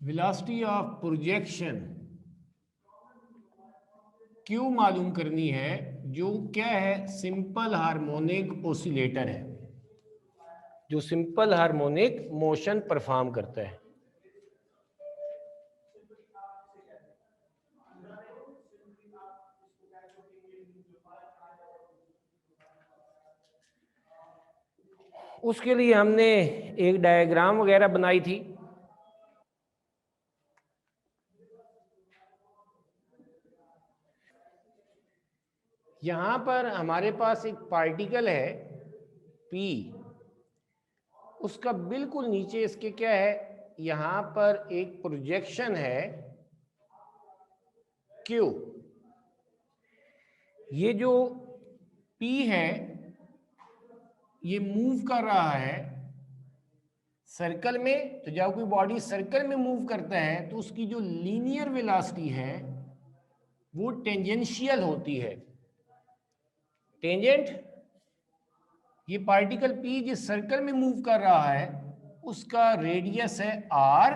Velocity of projection क्यों मालूम करनी है, जो क्या है, सिंपल हार्मोनिक ऑसिलेटर है, जो सिंपल हार्मोनिक मोशन परफॉर्म करता है। उसके लिए हमने एक डायग्राम वगैरह बनाई थी। यहां पर हमारे पास एक पार्टिकल है P, उसका बिल्कुल नीचे इसके क्या है, यहां पर एक प्रोजेक्शन है Q। ये जो P है ये मूव कर रहा है सर्कल में। तो जब कोई बॉडी सर्कल में मूव करता है तो उसकी जो लीनियर वेलोसिटी है वो टेंजेंशियल होती है। टेंजेंट, ये पार्टिकल P जिस सर्कल में मूव कर रहा है उसका रेडियस है R।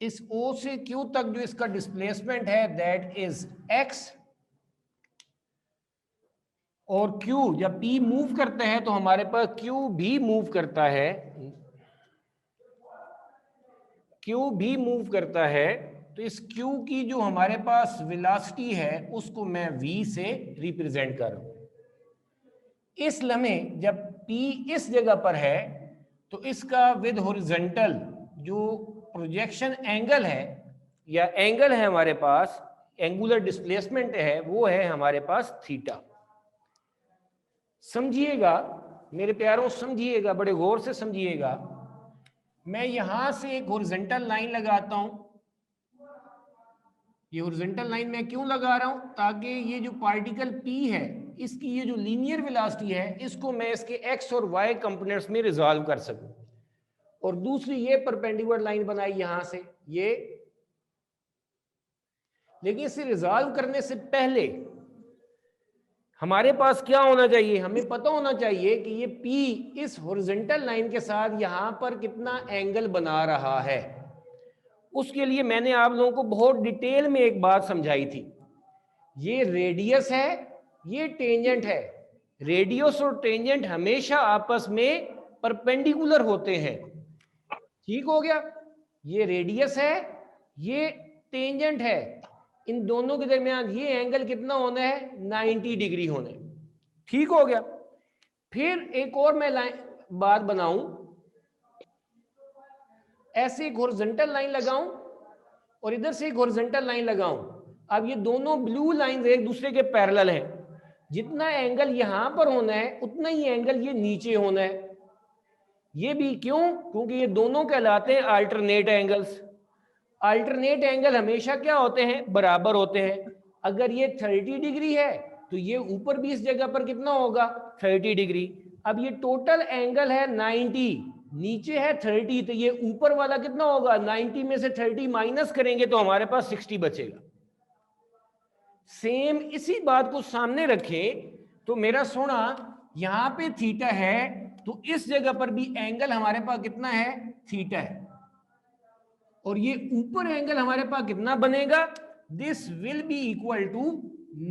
इस O से Q तक जो इसका डिस्प्लेसमेंट है दैट इज x। और Q जब P मूव करता है तो हमारे पास Q भी मूव करता है, Q भी मूव करता है। तो इस Q की जो हमारे पास वेलोसिटी है उसको मैं V से रिप्रेजेंट कर रहा हूं। इस लम्हे जब P इस जगह पर है तो इसका विद हॉरिजॉन्टल जो प्रोजेक्शन एंगल है या एंगल है हमारे पास, एंगुलर डिस्प्लेसमेंट है, वो है हमारे पास थीटा। समझिएगा मेरे प्यारों, समझिएगा, बड़े गौर से समझिएगा। मैं यहां से एक हॉरिजॉन्टल लाइन लगाता हूं। ये हॉरिजॉन्टल लाइन मैं क्यों लगा रहा हूं, ताकि ये जो पार्टिकल P है इसकी ये जो लीनियर वेलोसिटी है इसको मैं इसके x और y कंपोनेंट्स में रिजॉल्व कर सकूं। और दूसरी ये परपेंडिकुलर लाइन बनाई यहां से ये। लेकिन इसे रिजॉल्व करने से पहले हमारे पास क्या होना चाहिए, हमें पता होना चाहिए कि ये P इस हॉरिजॉन्टल लाइन के साथ यहां पर कितना एंगल बना रहा है। उसके लिए मैंने आप लोगों को बहुत डिटेल में एक बात समझाई थी। ये रेडियस है, ये टेंजेंट है। रेडियस और टेंजेंट हमेशा आपस में परपेंडिकुलर होते हैं। ठीक हो गया, ये रेडियस है, ये टेंजेंट है। इन दोनों के दरमियान ये एंगल कितना होना है, 90 डिग्री होना है। ठीक हो गया। फिर एक और मैं बात बनाऊं, ऐसे एक हॉरिजॉन्टल लाइन लगाऊं और इधर से एक हॉरिजॉन्टल लाइन लगाऊं। अब ये दोनों ब्लू लाइंस एक दूसरे के पैरेलल हैं। जितना एंगल यहां पर होना है उतना ही एंगल ये नीचे होना है। ये भी क्यों, क्योंकि ये दोनों कहलाते हैं अल्टरनेट एंगल्स। अल्टरनेट एंगल हमेशा क्या होते हैं, बराबर होते हैं। अगर ये 30 डिग्री है तो ये ऊपर भी इस जगह पर कितना होगा, 30 डिग्री। अब ये टोटल एंगल है 90, नीचे है 30, तो ये ऊपर वाला कितना होगा, 90 में से 30 माइनस करेंगे तो हमारे पास 60 बचेगा। सेम इसी बात को सामने रखें तो मेरा सोना यहां पे थीटा है तो इस जगह पर भी एंगल हमारे पास कितना है, थीटा है। और ये ऊपर एंगल हमारे पास कितना बनेगा, this will be equal to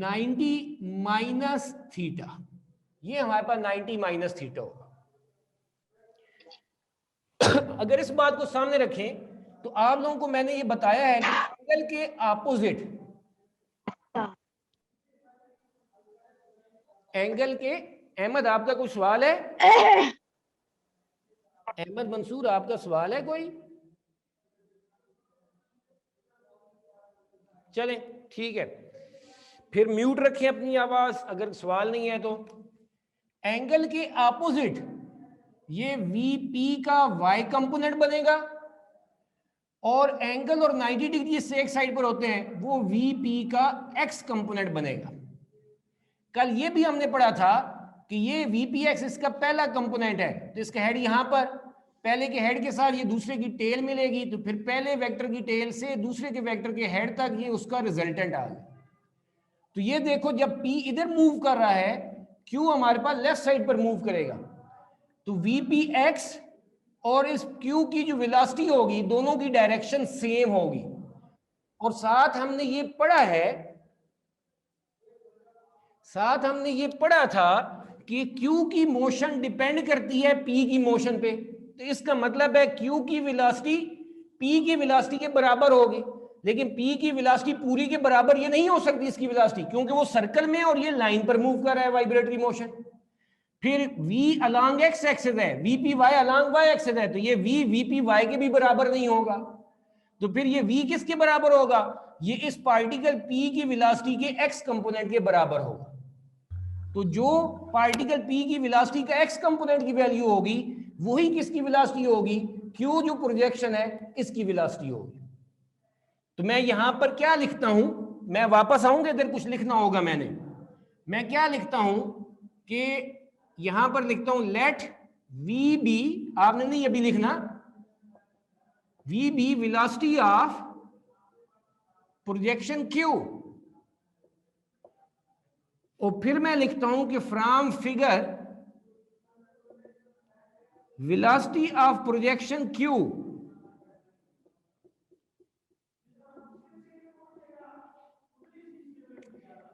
90 minus theta. ये हमारे पास 90 माइनस थीटा होगा। अगर इस बात को सामने रखें तो आप लोगों को मैंने ये बताया है कि एंगल के ऑपोजिट, एंगल के, अहमद आपका कोई सवाल है? अहमद मंसूर आपका सवाल है कोई? चलें ठीक है, फिर म्यूट रखें अपनी आवाज अगर सवाल नहीं है तो। एंगल के ऑपोजिट ये VP का y कंपोनेंट बनेगा और एंगल और 90 डिग्री इससे एक साइड पर होते हैं वो VP का x कंपोनेंट बनेगा। कल ये भी हमने पढ़ा था कि ये VPX इसका पहला कंपोनेंट है, तो इसका हेड यहां पर, पहले के हेड के साथ ये दूसरे की टेल मिलेगी, तो फिर पहले वेक्टर की टेल से दूसरे के वेक्टर के हेड तक ये उसका रिजल्टेंट आ गया। तो ये देखो जब P इधर मूव कर रहा है, Q हमारे पास लेफ्ट साइड पर मूव करेगा, तो VPX और इस क्यू की जो वेलोसिटी होगी दोनों की डायरेक्शन सेम होगी। और साथ हमने ये पढ़ा था कि क्यू की मोशन डिपेंड करती है पी की मोशन पे। तो इसका मतलब है क्यू की वेलोसिटी पी की वेलोसिटी के बराबर होगी, लेकिन पी की वेलोसिटी पूरी के बराबर ये नहीं हो सकती इसकी वेलोसिटी, क्योंकि वो सर्कल में और ये लाइन पर मूव कर रहा है वाइब्रेटरी मोशन। फिर v अलोंग x एक्सिस है, vpy अलोंग y एक्सिस है, तो ये v vpy के भी बराबर नहीं होगा। तो फिर ये v किसके बराबर होगा? ये इस पार्टिकल p की वेलोसिटी के x कंपोनेंट के बराबर होगा। तो जो पार्टिकल p की वेलोसिटी का x कंपोनेंट की वैल्यू होगी वही किसकी वेलोसिटी होगी? q जो प्रोजेक्शन है इसकी वेलोसिटी होगी। तो मैं यहां पर क्या लिखता हूं, मैं वापस आऊंगा इधर, कुछ लिखना होगा मैं क्या लिखता हूं कि यहां पर लिखता हूं लेट वी बी, आपने नहीं अभी लिखना, v be velocity of projection Q. और फिर मैं लिखता हूं कि from figure velocity of projection Q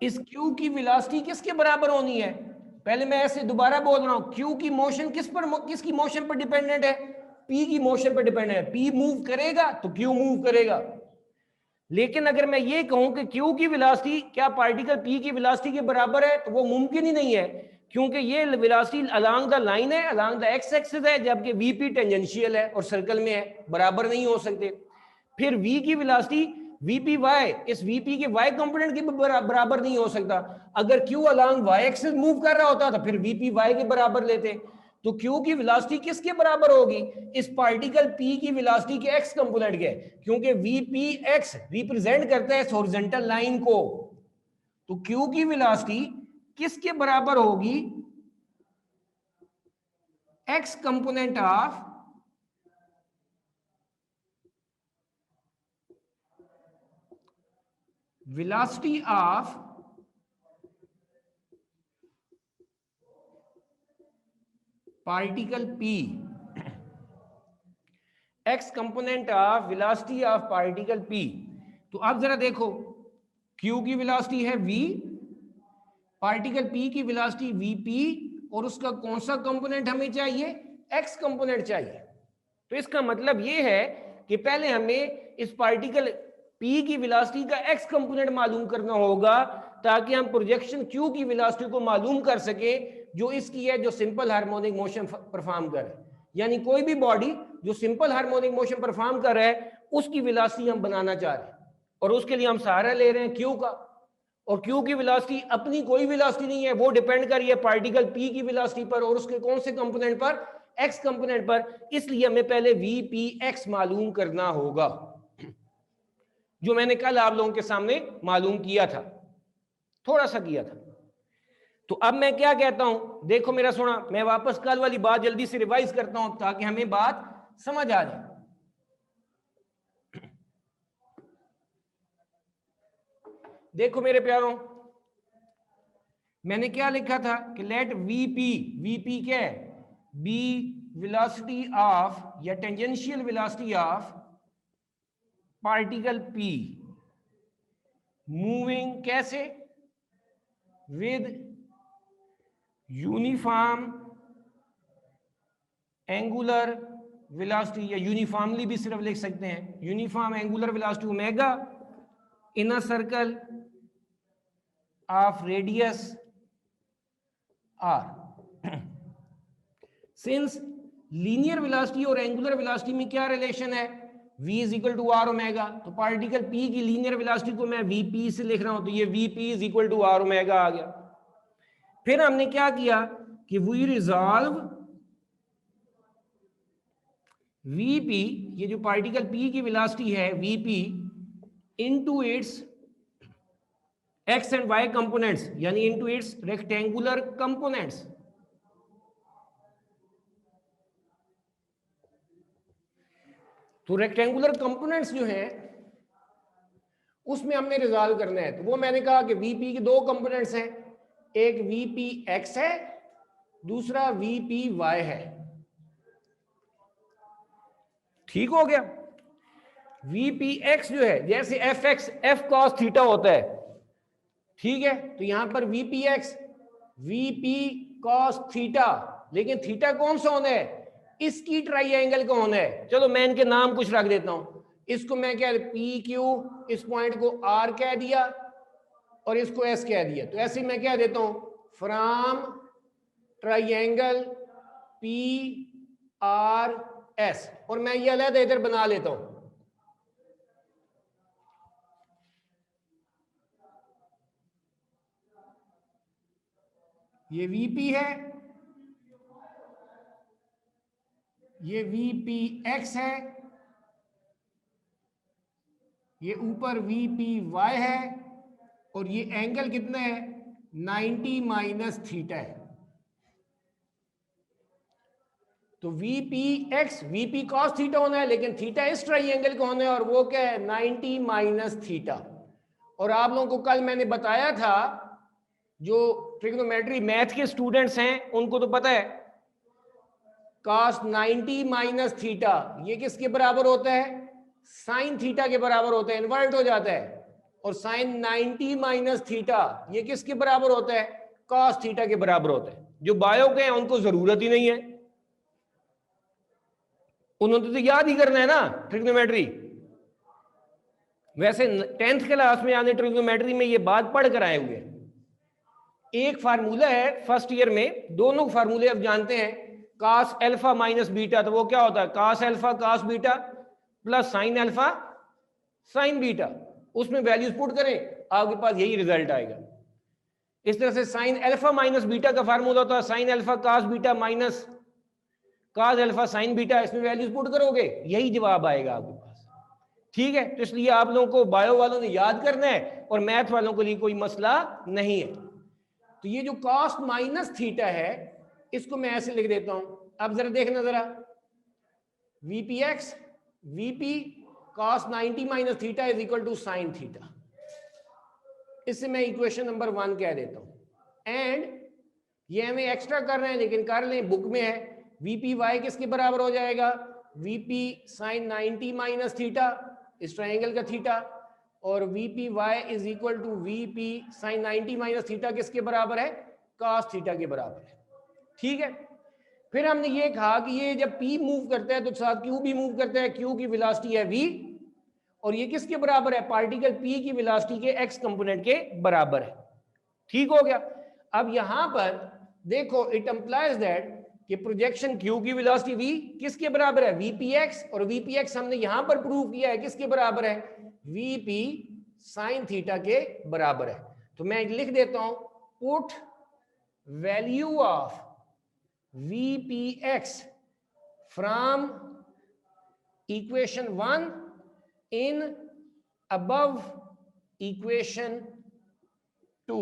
इस क्यू की वेलोसिटी किसके बराबर होनी है? पहले मैं ऐसे दोबारा बोल रहा हूं, क्यू की मोशन किसकी मोशन पर डिपेंडेंट है? पी की मोशन पर डिपेंडेंट है। पी मूव करेगा तो क्यू मूव करेगा। लेकिन अगर मैं ये कहूं कि क्यू की वेलोसिटी क्या पार्टिकल पी की वेलोसिटी के बराबर है, तो वो मुमकिन ही नहीं है, क्योंकि ये वेलोसिटी अलोंग द लाइन है, अलोंग द एक्स एक्सिस है, जबकि वीपी टेंजेंशियल है और सर्कल में है, बराबर नहीं हो सकते। फिर वी की वेलोसिटी वीपी वाई इस वीपी के वाई कंपोनेंट के बराबर नहीं हो सकता। अगर Q along Y axis move कर रहा होता तो फिर वीपी वाई के बराबर लेते। तो क्यू की वेलोसिटी किसके बराबर होगी? इस पार्टिकल पी की वेलोसिटी के एक्स कंपोनेंट के, क्योंकि वीपी एक्स रिप्रेजेंट करता है हॉरिजॉन्टल लाइन को। तो क्यू की वेलोसिटी किसके बराबर होगी? X component of velocity of particle P, x component of velocity of particle P। तो अब जरा देखो, Q की वेलोसिटी है V, पार्टिकल P की वेलोसिटी Vp, और उसका कौन सा कंपोनेंट हमें चाहिए? x कंपोनेंट चाहिए। तो इसका मतलब ये है कि पहले हमें इस पार्टिकल P की वेलोसिटी का x कंपोनेंट मालूम करना होगा, ताकि हम प्रोजेक्शन Q की वेलोसिटी को मालूम कर सके जो इसकी है, जो सिंपल हार्मोनिक मोशन परफॉर्म करे। यानी कोई भी बॉडी जो सिंपल हार्मोनिक मोशन परफॉर्म कर रहा है उसकी वेलोसिटी हम बनाना चाह रहे हैं, और उसके लिए हम सहारा ले रहे हैं Q का। और Q की वेलोसिटी अपनी कोई वेलोसिटी नहीं है, वो डिपेंड कर रही है पार्टिकल P की वेलोसिटी पर, और उसके कौन से कंपोनेंट पर? x कंपोनेंट पर। इसलिए हमें पहले Vpx मालूम करना होगा, जो मैंने कल आप लोगों के सामने मालूम किया था, थोड़ा सा किया था। तो अब मैं क्या कहता हूं, देखो मेरा सुना, मैं वापस कल वाली बात जल्दी से रिवाइज करता हूं ताकि हमें बात समझ आ जाए। देखो मेरे प्यारों, मैंने क्या लिखा था कि लेट वीपी क्या है? बी वेलोसिटी ऑफ या tangential velocity of particle P moving कैसे? विद यूनिफॉर्म एंगुलर वेलोसिटी, या यूनिफॉर्मली भी सिर्फ लिख सकते हैं, uniform angular velocity omega in a circle of radius r। Since linear velocity और एंगुलर वेलोसिटी में क्या रिलेशन है? v is equal to are omega. तो पार्टिकल P की लीनियर वेलोसिटी को मैं Vp से लिख रहा हूं, तो ये Vp is equal to are omega आ गया। फिर हमने क्या किया कि वी रिजॉल्व Vp, ये जो पार्टिकल P की वेलोसिटी है Vp, into its x and y components, यानी इनटू इट्स रेक्टेंगुलर कंपोनेंट्स। तो रेक्टेंगुलर कंपोनेंट्स जो है उसमें हमने रिजॉल्व करना है। तो वो मैंने कहा कि Vp के दो कंपोनेंट्स हैं, एक Vpx है, दूसरा Vpy है। ठीक हो गया। VPX जो है जैसे FX F cos थीटा होता है, ठीक है, तो यहां पर VPX VP cos थीटा, लेकिन थीटा कौन सा होना है, इसकी ट्राइएंगल का होना है। चलो मैं इनके नाम कुछ रख देता हूं, इसको मैं क्या PQ, इस पॉइंट को R कह दिया और इसको S कह दिया, तो ऐसे मैं क्या देता हूं, फ्रॉम ट्राइएंगल PRS, और मैं ये अलग इधर बना लेता हूं। ये VP है, ये VPX है, ये ऊपर VPY है, और ये एंगल कितना है 90 माइनस थीटा है। तो VPX VP cos थीटा होना है, लेकिन थीटा इस ट्राइएंगल का होना है, और वो क्या है 90 माइनस थीटा। और आप लोगों को कल मैंने बताया था, जो ट्रिग्नोमेट्री मैथ के स्टूडेंट्स हैं उनको तो पता है, cos 90 माइनस थीटा ये किसके बराबर होता है, साइन थीटा के बराबर होता है, इन्वर्ट हो जाता है। और साइन 90 माइनस थीटा ये किसके बराबर होता है, cos थीटा के बराबर होता है। जो बायो के हैं उनको जरूरत ही नहीं है, उन्होंने तो याद ही करना है ना ट्रिग्नोमेट्री। वैसे 10th क्लास में यानी ट्रिग्नोमेट्री में ये बात पढ़ कर आए हुए हैं। एक फार्मूला है फर्स्ट ईयर में, दोनों फार्मूले अब जानते हैं, cos अल्फा माइनस बीटा, तो वो क्या होता है cos alpha cos beta plus sin alpha sin beta, उसमें वैल्यूज पुट करें आपके पास यही रिजल्ट आएगा। इस तरह से sin अल्फा माइनस बीटा का फार्मूला होता है sin alpha cos beta minus cos alpha sin beta, इसमें वैल्यूज पुट करोगे यही जवाब आएगा आपके पास। ठीक है, तो इसलिए आप लोगों को बायो वालों ने याद करना है और मैथ वालों के लिए कोई मसला नहीं है। तो ये जो cos माइनस थीटा है इसको मैं ऐसे लिख देता हूं, अब जरा देखना जरा, VPX VP cos 90 minus theta is equal to sine theta, इससे मैं इक्वेशन नंबर 1 कह देता हूं। एंड ये हमें एक्स्ट्रा कर रहे हैं लेकिन कर लें, बुक में है, VPY किसके बराबर हो जाएगा, VP साइन 90 माइनस थीटा, इस ट्राइंगल का थीटा, और VPY is equal to VP sine 90 minus theta किसके बराबर है, cos थीटा के बराबर है। ठीक है, फिर हमने ये कहा कि ये जब P मूव करता है तो साथ Q भी मूव करता है, Q की वेलोसिटी है V, और ये किसके बराबर है, पार्टिकल P की वेलोसिटी के x कंपोनेंट के बराबर है। ठीक हो गया। अब यहां पर देखो, इट एम्प्लाइज दैट कि प्रोजेक्शन Q की वेलोसिटी V किसके बराबर है, VPX, और VPX हमने यहां पर प्रूव किया है किसके बराबर है, VP साइन थीटा के बराबर है। तो मैं लिख देता हूं, put value of VPX from equation 1 in above equation 2।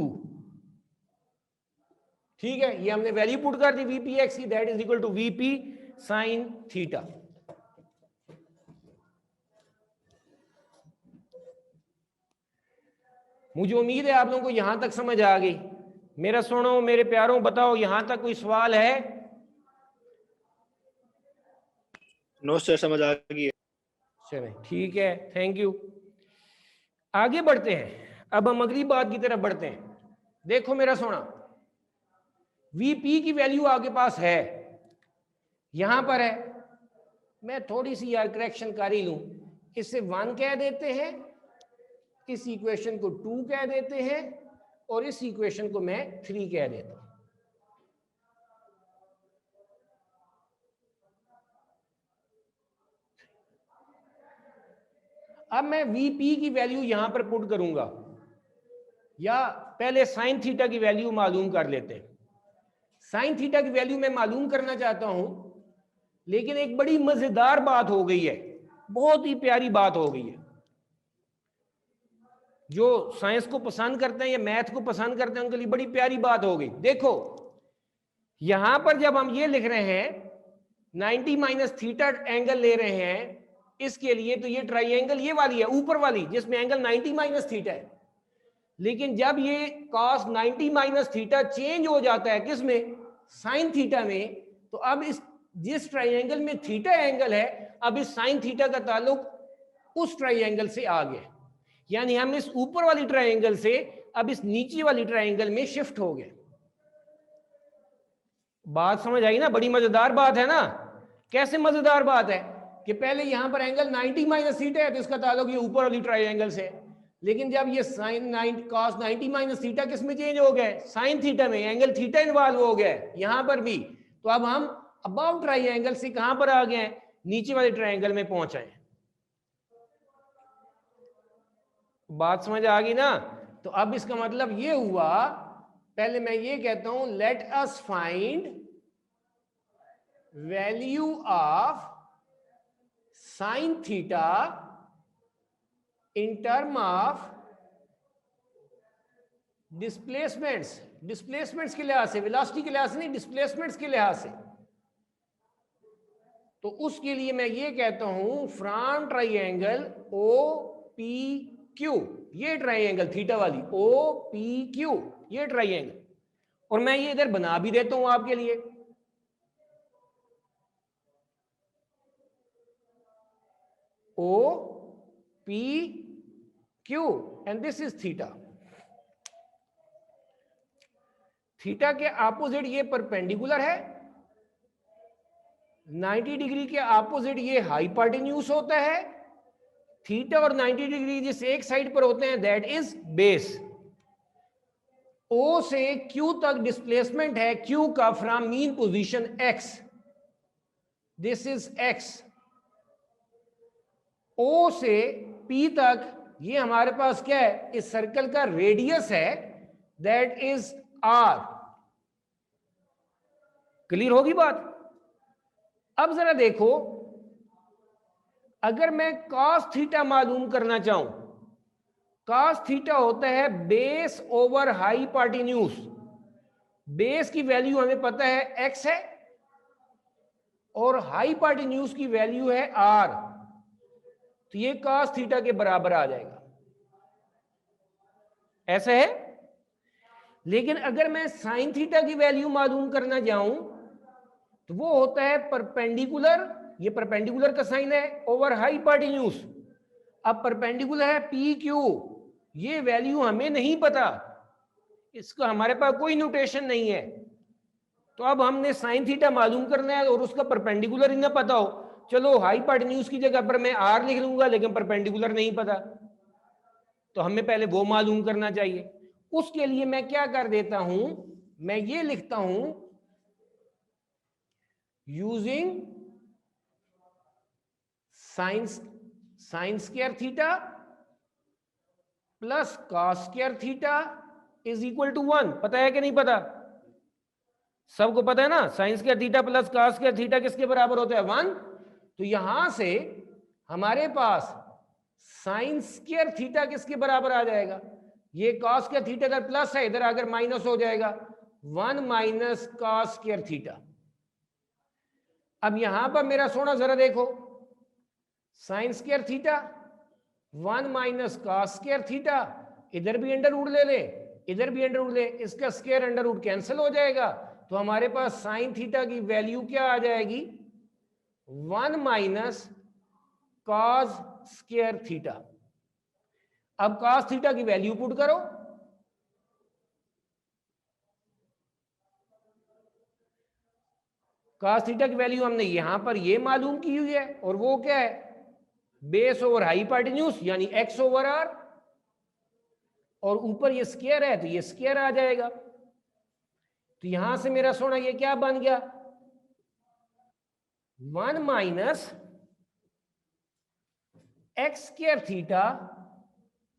ठीक है, ये हमने वैल्यू पुट कर दी VPX की, that is equal to VP sine theta. मुझे उम्मीद है आप लोगों को यहां तक समझ आ गई। मेरा सुनो मेरे प्यारों, बताओ यहां तक कोई सवाल है? नो सर, समझ आ गई। चलें ठीक है, थैंक यू। आगे बढ़ते हैं, अब हम अगली बात की तरफ बढ़ते हैं। देखो मेरा सोना, VP की वैल्यू आपके पास है, यहां पर है, मैं थोड़ी सी यार करेक्शन कर ही लूं, इससे 1 कह देते हैं, इस इक्वेशन को 2 कह देते हैं, और इस इक्वेशन को मैं 3 कह देता हूं। अब मैं VP की वैल्यू यहां पर पुट करूंगा, या पहले साइन थीटा की वैल्यू मालूम कर लेते हैं। साइन थीटा की वैल्यू मैं मालूम करना चाहता हूं, लेकिन एक बड़ी मजेदार बात हो गई है, बहुत ही प्यारी बात हो गई है। जो साइंस को पसंद करते हैं या मैथ को पसंद करते हैं उनके लिए बड़ी प्यारी बात हो गई। देखो यहां पर जब हम ये लिख रहे हैं 90 माइनस थीटा एंगल ले रहे हैं इसके लिए, तो ये ट्राइएंगल ये वाली है ऊपर वाली जिसमें एंगल 90 माइनस थीटा है। लेकिन जब ये cos 90 माइनस थीटा चेंज हो जाता है किसमें, साइन थीटा में, तो अब इस जिस ट्राइएंगल में थीटा एंगल है, अब इस साइन थीटा का ताल्लुक उस ट्राइंगल से आ गया, यानी हम इस ऊपर वाली ट्राइंगल से अब इस नीचे वाली ट्राइंगल में शिफ्ट हो गए। बात समझ आई ना? बड़ी मजेदार बात है ना? कैसे मजेदार बात है कि पहले यहां पर एंगल 90 माइनस थीटा है तो इसका ताल्लुक ये ऊपर वाली ट्राइंगल से, लेकिन जब ये साइन 9 cos 90 माइनस थीटा किस में चेंज हो गए? साइन थीटा में, एंगल थीटा इन्वॉल्व हो गया यहां पर भी। तो अब हम अबाउट ट्राइंगल से कहां पर आ गए हैं? नीचे वाले ट्राइंगल में पहुंच आए। बात समझ आ गई ना? तो अब इसका मतलब ये हुआ, पहले मैं ये कहता हूं let us find value of sine theta in term of displacements के लिहाज से, वेलोसिटी के लिहाज से नहीं, डिस्प्लेसमेंट्स के लिहाज से। तो उसके लिए मैं ये कहता हूं from triangle O P Q, ये ट्राइंगल थीटा वाली ओ पी क्यू, ये ट्राइंगल, और मैं ये इधर बना भी देता हूं आपके लिए। O P Q and this is theta. Theta के ऑपोजिट ये परपेंडिकुलर है, 90 डिग्री के ऑपोजिट ये हाइपोटेन्यूज होता है। थीटा और 90 डिग्री जिस एक साइड पर होते हैं दैट इज बेस। ओ से क्यू तक डिस्प्लेसमेंट है क्यू का from mean position X, this is X. O से पी तक ये हमारे पास क्या है? इस सर्कल का रेडियस है, दैट इज आर। क्लियर होगी बात? अब जरा देखो, अगर मैं cos थीटा मालूम करना चाहूं, cos थीटा होता है बेस ओवर हाइपोटेन्यूज। बेस की वैल्यू हमें पता है x है और हाइपोटेन्यूज की वैल्यू है r, तो ये cos थीटा के बराबर आ जाएगा, ऐसे है। लेकिन अगर मैं साइन थीटा की वैल्यू मालूम करना चाहूं तो वो होता है परपेंडिकुलर, ये परपेंडिकुलर का साइन है ओवर हाइपोटेन्यूज। अब परपेंडिकुलर है पी क्यू, ये वैल्यू हमें नहीं पता, इसका हमारे पास कोई नोटेशन नहीं है। तो अब हमने साइन थीटा मालूम करना है और उसका परपेंडिकुलर ही ना पता हो, चलो हाइपोटेन्यूज की जगह पर मैं आर लिख लूंगा, लेकिन परपेंडिकुलर नहीं पता, तो हमें पहले वो मालूम करना चाहिए। उसके लिए मैं क्या कर देता हूं, मैं ये लिखता हूं using sine square theta plus cos square theta is equal to 1। पता है कि नहीं पता? सबको पता है ना? Sign square theta plus cos square theta किसके बराबर होता है? 1। तो यहां से हमारे पास साइन स्क्वायर थीटा किसके बराबर आ जाएगा? ये कॉस स्क्वायर थीटा इधर प्लस है, इधर अगर माइनस हो जाएगा, 1 माइनस कॉस स्क्वायर थीटा। अब यहां पर मेरा सोना जरा देखो, sign square theta 1 minus cos square theta, इधर भी अंडर रूट ले ले, इधर भी अंडर रूट ले, इसका स्क्वायर अंडर रूट कैंसिल हो जाएगा, तो हमारे पास साइन थीटा की वैल्यू क्या आ जाएगी? 1 माइनस कॉस स्क्वायर थीटा। अब कॉस थीटा की वैल्यू पुट करो, कॉस थीटा की वैल्यू हमने यहां पर ये मालूम की हुई है, और वो क्या है? बेस ओवर हाइपोटेन्यूज यानी x ओवर r, और ऊपर ये स्क्वायर है तो ये स्क्वायर आ जाएगा। तो यहां से मेरा सोना ये क्या बन गया? 1 minus x square theta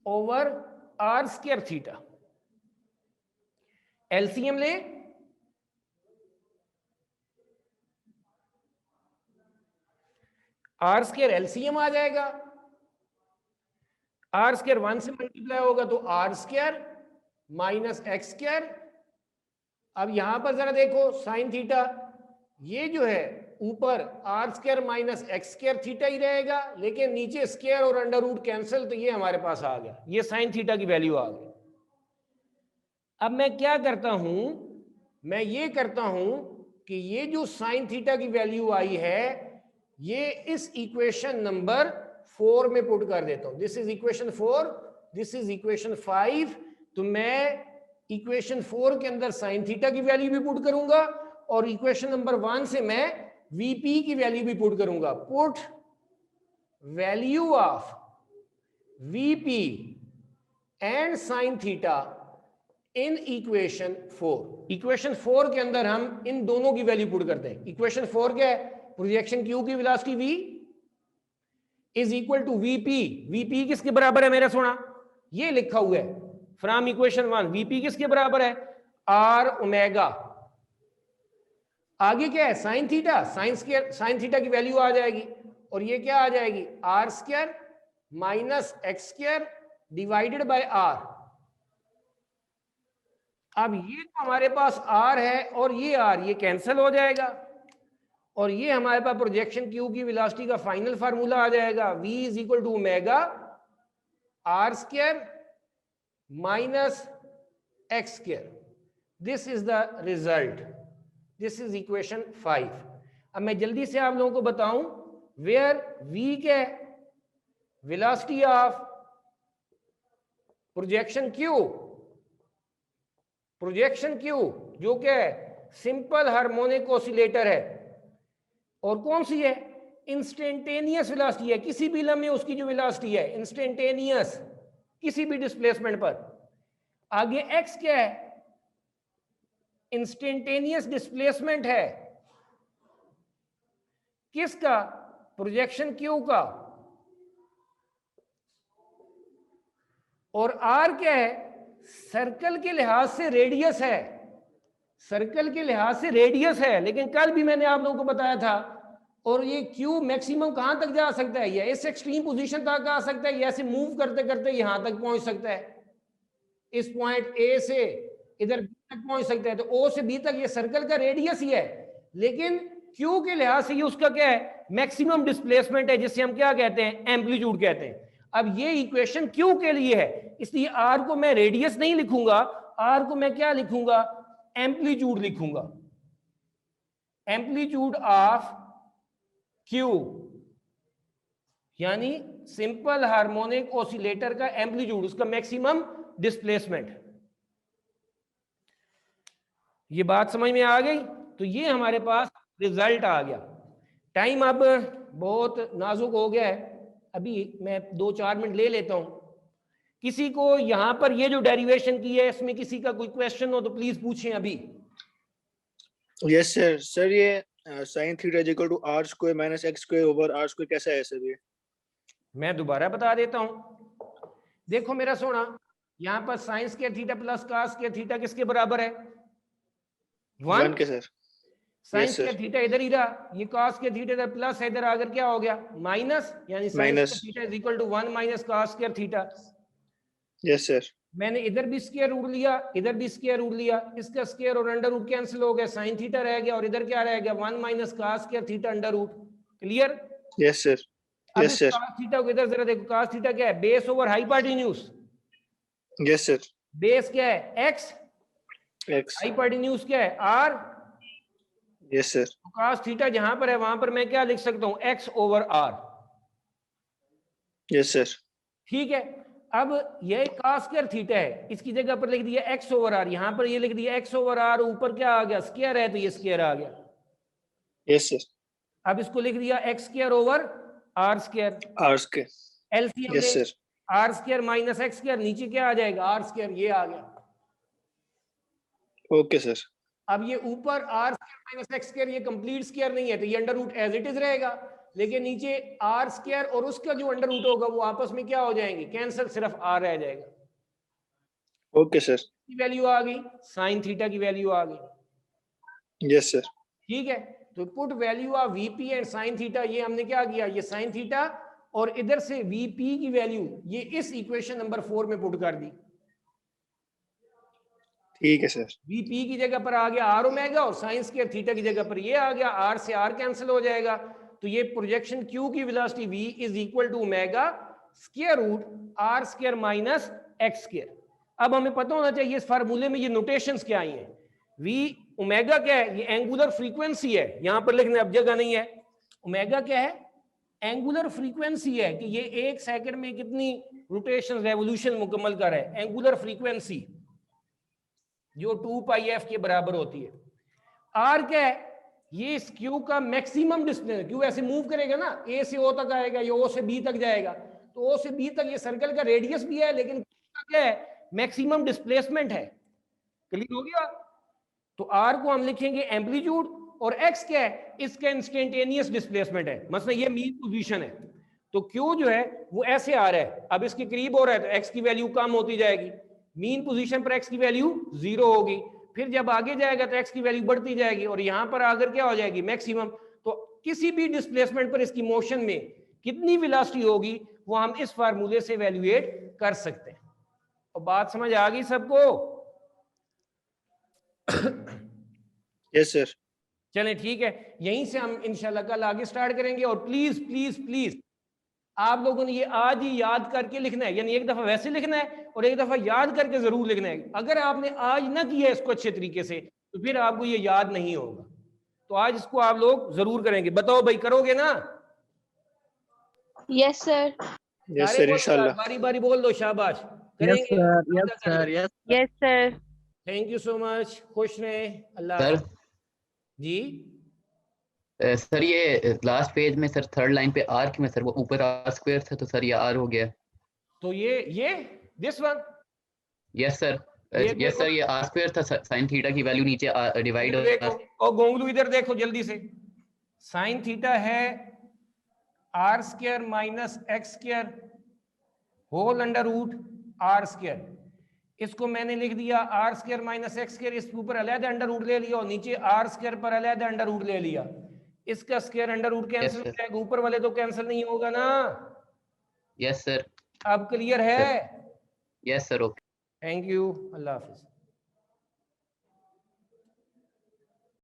over r square theta. LCM ले, आर स्क्वायर एलसीएम आ जाएगा, आर स्क्वायर 1 से मल्टीप्लाई होगा तो r square minus x square. अब यहां पर जरा देखो साइन थीटा, ये जो है ऊपर R square minus x square theta ही रहेगा, लेकिन नीचे स्क्वायर और अंडर रूट कैंसिल, तो ये हमारे पास आ गया, ये साइन थीटा की वैल्यू आ गई। अब मैं क्या करता हूं, मैं ये करता हूं कि ये जो साइन थीटा की वैल्यू आई है ये इस इक्वेशन नंबर 4 में पुट कर देता हूं। This is equation 4, this is equation 5। तो मैं इक्वेशन 4 के अंदर साइन थीटा की वैल्यू भी पुट करूंगा और इक्वेशन नंबर 1 से मैं वीपी की वैल्यू भी पुट करूंगा। Put value of VP and sine theta in equation 4। Equation 4 के अंदर हम इन दोनों की वैल्यू पुट करते हैं। इक्वेशन 4 क्या है? प्रोजेक्शन क्यू की velocity v is equal to VP. VP किसके बराबर है मेरा सोना? ये लिखा हुआ है फ्रॉम इक्वेशन 1। वीपी किसके बराबर है? R omega. आगे क्या है? Sine theta. साइन थीटा की वैल्यू आ जाएगी और ये क्या आ जाएगी? R square minus x square divided by r. अब ये तो हमारे पास आर है और ये आर, ये कैंसिल हो जाएगा और ये हमारे पास प्रोजेक्शन क्यू की वेलोसिटी का फाइनल फार्मूला आ जाएगा। v is equal to omega r square minus x square. This is the result. This is equation 5। अब मैं जल्दी से आप लोगों को बताऊं वेयर v क्या है? Velocity of projection Q. Projection Q जो क्या है? सिंपल हार्मोनिक ऑसिलेटर है। और कौन सी है? इंस्टेंटेनियस वेलोसिटी है। किसी भी लम्हे उसकी जो वेलोसिटी है इंस्टेंटेनियस, किसी भी डिस्प्लेसमेंट पर। आगे x क्या है? इंस्टेंटेनियस डिस्प्लेसमेंट है। किसका? प्रोजेक्शन क्यू का। और r क्या है? सर्कल के लिहाज से रेडियस है। सर्कल के लिहाज से रेडियस है, लेकिन कल भी मैंने आप लोगों को बताया था। और ये क्यू मैक्सिमम कहां तक जा सकता है? या इस एक्सट्रीम पोजीशन तक आ सकता है, या ऐसे मूव करते करते यहां तक पहुंच सकता है। इस पॉइंट ए से इधर बी तक पहुंच सकता है। तो ओ से बी तक ये सर्कल का रेडियस ही है, लेकिन क्यू के लिहाज से ये उसका क्या है? मैक्सिमम डिस्प्लेसमेंट है, जिसे हम क्या कहते हैं? एम्पलीट्यूड कहते हैं। अब ये इक्वेशन क्यू के लिए है, इसलिए आर को मैं रेडियस नहीं लिखूंगा, आर को मैं क्या लिखूंगा? एम्पलीट्यूड लिखूंगा। एम्पलीट्यूड ऑफ क्यू यानी सिंपल हार्मोनिक ऑसिलेटर का एम्पलीट्यूड, उसका मैक्सिमम डिस्प्लेसमेंट। ये बात समझ में आ गई? तो ये हमारे पास रिजल्ट आ गया। टाइम अब बहुत नाजुक हो गया है, अभी मैं 2-4 मिनट ले लेता हूं। किसी को यहां पर ये जो डेरिवेशन की है इसमें किसी का कोई क्वेश्चन हो तो प्लीज पूछें अभी। Yes sir. सर ये sine theta is equal to r square minus x square over r square कैसा है सर ये? मैं दोबारा बता देता हूं। देखो मेरा सोना, यहां पर sign square theta plus cos square theta किसके बराबर है? 1 के सर। साइन स्क्वायर थीटा इधर ही रहा, ये कॉस स्क्वायर थीटा इधर प्लस है, इधर आकर क्या हो गया? माइनस, यानी sine square theta is equal to 1 minus cos square theta. Yes sir. मैंने इधर भी स्क्वायर रूट लिया, इधर भी स्क्वायर रूट लिया, इसका स्क्वायर और अंडर रूट कैंसिल हो गया, साइन थीटा रह गया और इधर क्या रह गया? 1 minus cos square theta under root. Clear? Yes sir. Yes sir. Cos theta को इधर जरा देखो, कॉस थीटा क्या है? Base over hypotenuse. Yes sir. Base क्या है? x, हाइपोटेन्यूज क्या है? r। Yes sir. Cos theta जहां पर है वहां पर मैं क्या लिख सकता हूं? x over r। Yes sir. ठीक है। अब ये cos स्क्वायर थीटा है, इसकी जगह पर लिख दिया x ओवर r, यहां पर ये लिख दिया x ओवर r, ऊपर क्या आ गया? स्क्वायर है तो ये स्क्वायर आ गया। Yes sir. अब इसको लिख दिया x square over r square. r square. LCM yes sir. r square minus x square, नीचे क्या आ जाएगा? r स्क्वायर, ये आ गया। Okay sir. अब ये ऊपर r square minus x square ये कंप्लीट स्क्वायर नहीं है तो ये under root as it is रहेगा, लेकिन नीचे r स्क्वायर और उसका जो अंडर रूट होगा वो आपस में क्या हो जाएंगे? कैंसिल, सिर्फ r रह जाएगा। Okay sir. की वैल्यू आ गई, साइन थीटा की वैल्यू आ गई। Yes sir. ठीक है, तो put value of VP and sine theta, ये हमने क्या किया? ये साइन थीटा और इधर से वीपी की वैल्यू ये इस इक्वेशन नंबर 4 में पुट कर दी। ठीक है सर। वीपी की जगह पर आ गया आर ओमेगा और साइन स्क्वायर थीटा की जगह पर ये आ गया, आर से आर कैंसिल हो जाएगा, तो ये प्रोजेक्शन क्यू की velocity v is equal to omega square root r square minus x square. अब हमें पता होना चाहिए इस फार्मूले में ये नोटेशंस क्या आई हैं। v ओमेगा क्या है? ये एंगुलर फ्रीक्वेंसी है, यहां पर लिखने अब जगह नहीं है। ओमेगा क्या है? एंगुलर फ्रीक्वेंसी है कि ये 1 सेकंड में कितनी रोटेशन रेवोल्यूशन मुकम्मल कर रहा है, एंगुलर फ्रीक्वेंसी, जो 2 पाई एफ के बराबर होती है। आर क्या है? ये इस क्यू का मैक्सिमम डिस्टेंस, क्यू ऐसे मूव करेगा ना, ए से ओ तक आएगा, या ओ से बी तक जाएगा, तो ओ से बी तक ये सर्कल का रेडियस भी है, लेकिन क्या है? मैक्सिमम डिस्प्लेसमेंट है। क्लियर हो गया? तो आर को हम लिखेंगे एम्पलीट्यूड, और एक्स क्या है? इसका इंस्टेंटेनियस डिस्प्लेसमेंट है, मतलब ये मीन पोजीशन है। तो क्यू जो है वो ऐसे आ रहा है, अब इसके करीब हो रहा है तो एक्स की वैल्यू कम होती जाएगी, मीन पोजीशन पर एक्स की वैल्यू 0 होगी, फिर जब आगे जाएगा तो एक्स की वैल्यू बढ़ती जाएगी, और यहां पर आकर क्या हो जाएगी? मैक्सिमम। तो किसी भी डिस्प्लेसमेंट पर इसकी मोशन में कितनी वेलोसिटी होगी वो हम इस फार्मूले से वैल्यूएट कर सकते हैं। और बात समझ आ गई सबको? Yes sir. चलें ठीक है, यहीं से हम इंशाल्लाह कल आगे स्टार्ट करेंगे। और प्लीज प्लीज प्लीज आप लोगों ने ये आज ही याद करके लिखना है, यानी एक दफा वैसे लिखना है और एक दफा याद करके जरूर लिखना है। अगर आपने आज ना किया इसको अच्छे तरीके से तो फिर आपको ये याद नहीं होगा। तो आज इसको आप लोग जरूर करेंगे। बताओ भाई, करोगे ना? Yes sir. यस सर इंशाल्लाह। बारी बारी बोल दो, शाबाश। Yes sir, yes sir, yes yes sir. Thank you so much, खुश रहे, अल्लाह सर हाफ़िज़। जी सर ये लास्ट पेज में सर थर्ड लाइन पे आर में सर वो ऊपर आर स्क्वायर था तो सर ये आर हो गया। तो ये this one, yes sir, yes sir, ये आर स्क्वायर था, साइन थीटा की वैल्यू नीचे डिवाइड देखो, और गोंगलू इधर देखो जल्दी से, साइन थीटा है r square minus x square whole under root r square. इसको मैंने लिख दिया r square minus x square, इसके ऊपर अलग अंडर रूट ले लिया और नीचे आर स्क्वायर पर अलग अंडर रूट ले लिया। इसका स्क्वायर अंडर रूट कैंसिल हो जाएगा, ऊपर वाले तो कैंसिल नहीं होगा ना? Yes sir. अब क्लियर है? Yes sir, okay. Thank you, Allah Hafiz.